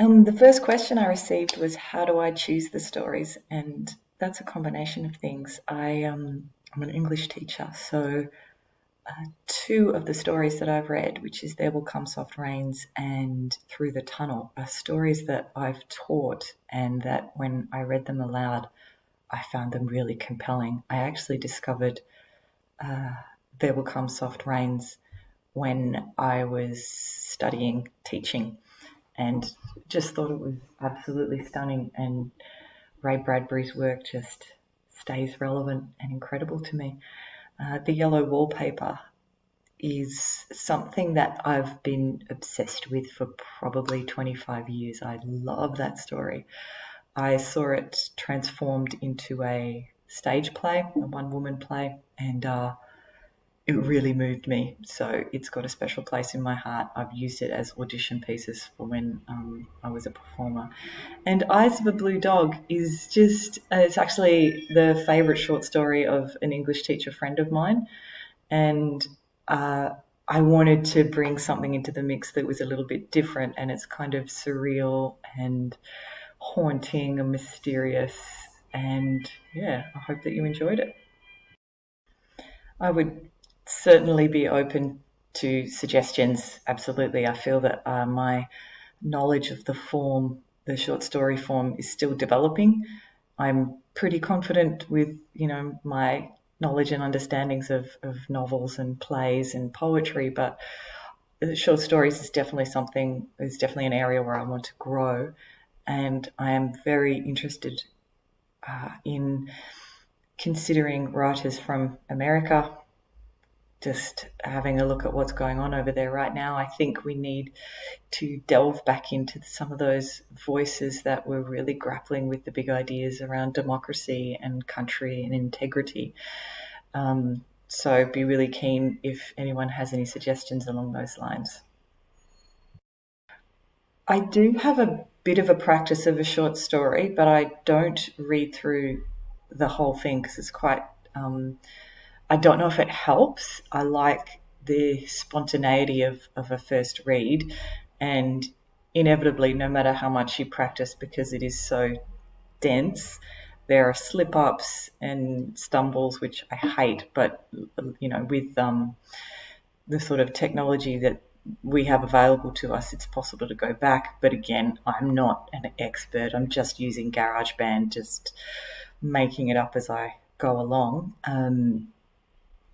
The first question I received was, how do I choose the stories? And that's a combination of things. I'm an English teacher, so two of the stories that I've read, which is There Will Come Soft Rains and Through the Tunnel, are stories that I've taught, and that when I read them aloud, I found them really compelling. I actually discovered There Will Come Soft Rains when I was studying teaching, and just thought it was absolutely stunning. And Ray Bradbury's work just stays relevant and incredible to me. The Yellow Wallpaper is something that I've been obsessed with for probably 25 years. I love that story. I saw it transformed into a stage play, a one-woman play, and it really moved me. So it's got a special place in my heart. I've used it as audition pieces for when I was a performer. And Eyes of a Blue Dog is just, it's actually the favourite short story of an English teacher friend of mine. And I wanted to bring something into the mix that was a little bit different, and it's kind of surreal and haunting and mysterious. And yeah, I hope that you enjoyed it. I would certainly be open to suggestions. Absolutely. I feel that my knowledge of the form, the short story form, is still developing. I'm pretty confident with, my knowledge and understandings of novels and plays and poetry, but short stories is definitely an area where I want to grow. And I am very interested in considering writers from America, just having a look at what's going on over there right now. I think we need to delve back into some of those voices that were really grappling with the big ideas around democracy and country and integrity. So be really keen if anyone has any suggestions along those lines. I do have a bit of a practice of a short story, but I don't read through the whole thing because it's quite. I don't know if it helps. I like the spontaneity of a first read, and inevitably, no matter how much you practice, because it is so dense, there are slip ups and stumbles, which I hate. But with the sort of technology that we have available to us, it's possible to go back. But again, I'm not an expert. I'm just using GarageBand, just making it up as I go along.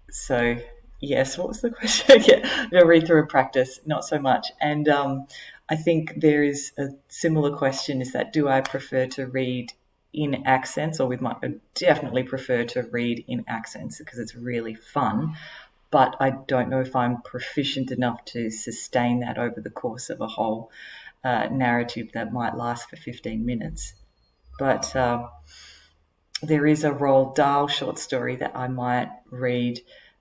So, yes, what was the question? Yeah, read through and practice, not so much. And I think there is a similar question, is that do I prefer to read in accents or I definitely prefer to read in accents because it's really fun. But I don't know if I'm proficient enough to sustain that over the course of a whole narrative that might last for 15 minutes. But there is a Roald Dahl short story that I might read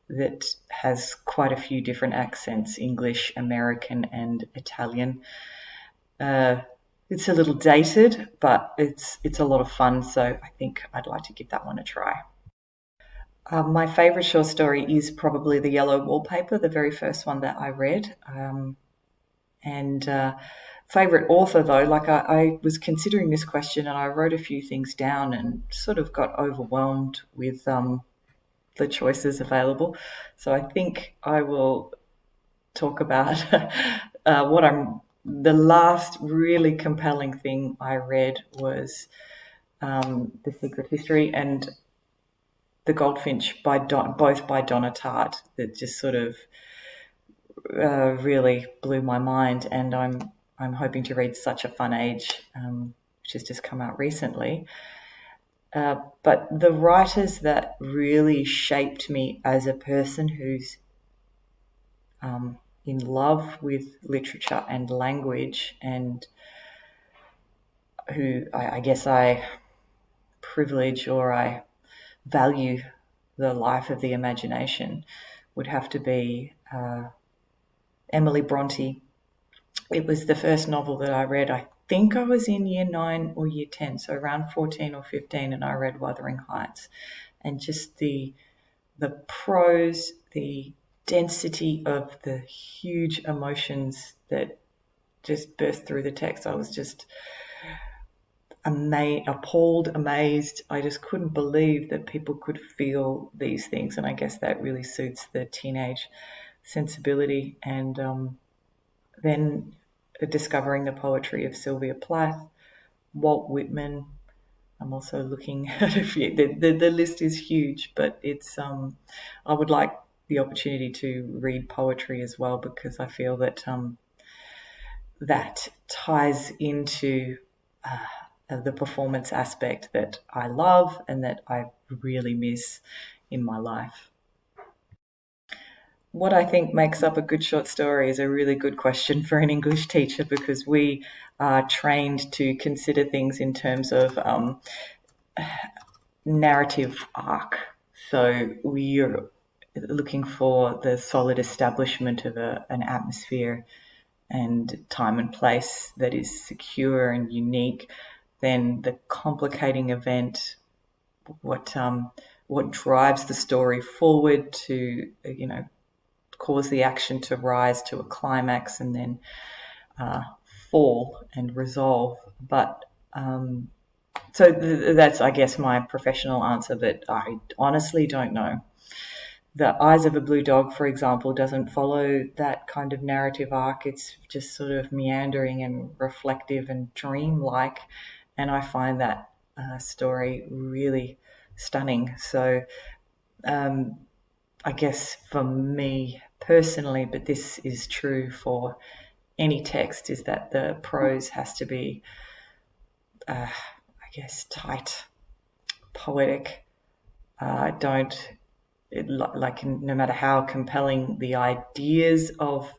that has quite a few different accents: English, American, and Italian. It's a little dated, but it's a lot of fun, so I think I'd like to give that one a try. My favourite short story is probably The Yellow Wallpaper, the very first one that I read. And favourite author, though, like I was considering this question and I wrote a few things down and sort of got overwhelmed with the choices available. So I think I will talk about the last really compelling thing I read was The Secret History and The Goldfinch both by Donna Tartt, that just sort of really blew my mind. And I'm hoping to read Such a Fun Age, which has just come out recently. But the writers that really shaped me as a person who's in love with literature and language, and who I guess I privilege or I value the life of the imagination, would have to be Emily Bronte. It was the first novel that I read. I think I was in year 9 or year 10, so around 14 or 15, and I read Wuthering Heights. And just the prose, the density of the huge emotions that just burst through the text. I was just appalled, amazed. I just couldn't believe that people could feel these things, and I guess that really suits the teenage sensibility. And then discovering the poetry of Sylvia Plath, Walt Whitman. I'm also looking at a few. The list is huge, but it's I would like the opportunity to read poetry as well, because I feel that that ties into the performance aspect that I love and that I really miss in my life. What I think makes up a good short story is a really good question for an English teacher, because we are trained to consider things in terms of narrative arc. So we're looking for the solid establishment of an atmosphere and time and place that is secure and unique. Then the complicating event, what drives the story forward to cause the action to rise to a climax and then fall and resolve. But so that's, I guess, my professional answer, but I honestly don't know. The Eyes of a Blue Dog, for example, doesn't follow that kind of narrative arc. It's just sort of meandering and reflective and dreamlike, and I find that story really stunning. So I guess for me personally, but this is true for any text, is that the prose has to be, I guess, tight, poetic. No matter how compelling the ideas of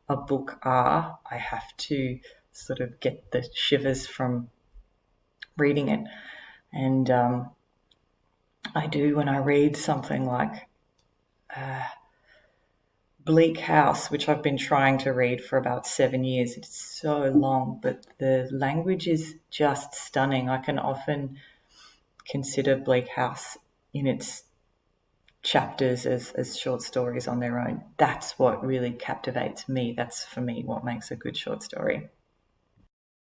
a book are, I have to sort of get the shivers from reading it. And I do when I read something like Bleak House, which I've been trying to read for about 7 years. It's so long, but the language is just stunning. I can often consider Bleak House in its chapters as short stories on their own. That's what really captivates me. That's, for me, what makes a good short story.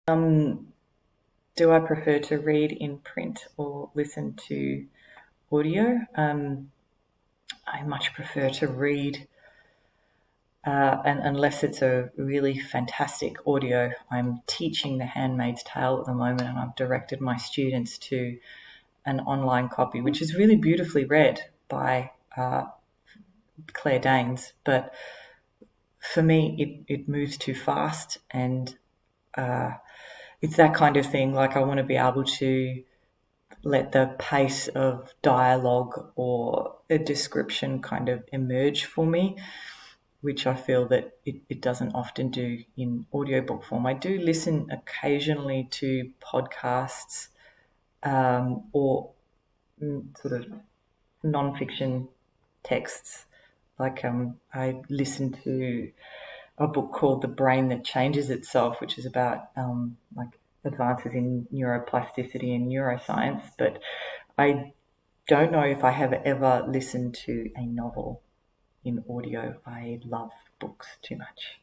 Do I prefer to read in print or listen to audio? I much prefer to read, and unless it's a really fantastic audio. I'm teaching The Handmaid's Tale at the moment, and I've directed my students to an online copy, which is really beautifully read by Claire Danes. But for me, it moves too fast, and it's that kind of thing. Like, I want to be able to let the pace of dialogue or a description kind of emerge for me, which I feel that it doesn't often do in audiobook form. I do listen occasionally to podcasts or sort of non-fiction texts. Like I listened to a book called The Brain That Changes Itself, which is about like advances in neuroplasticity and neuroscience. But I don't know if I have ever listened to a novel in audio. I love books too much.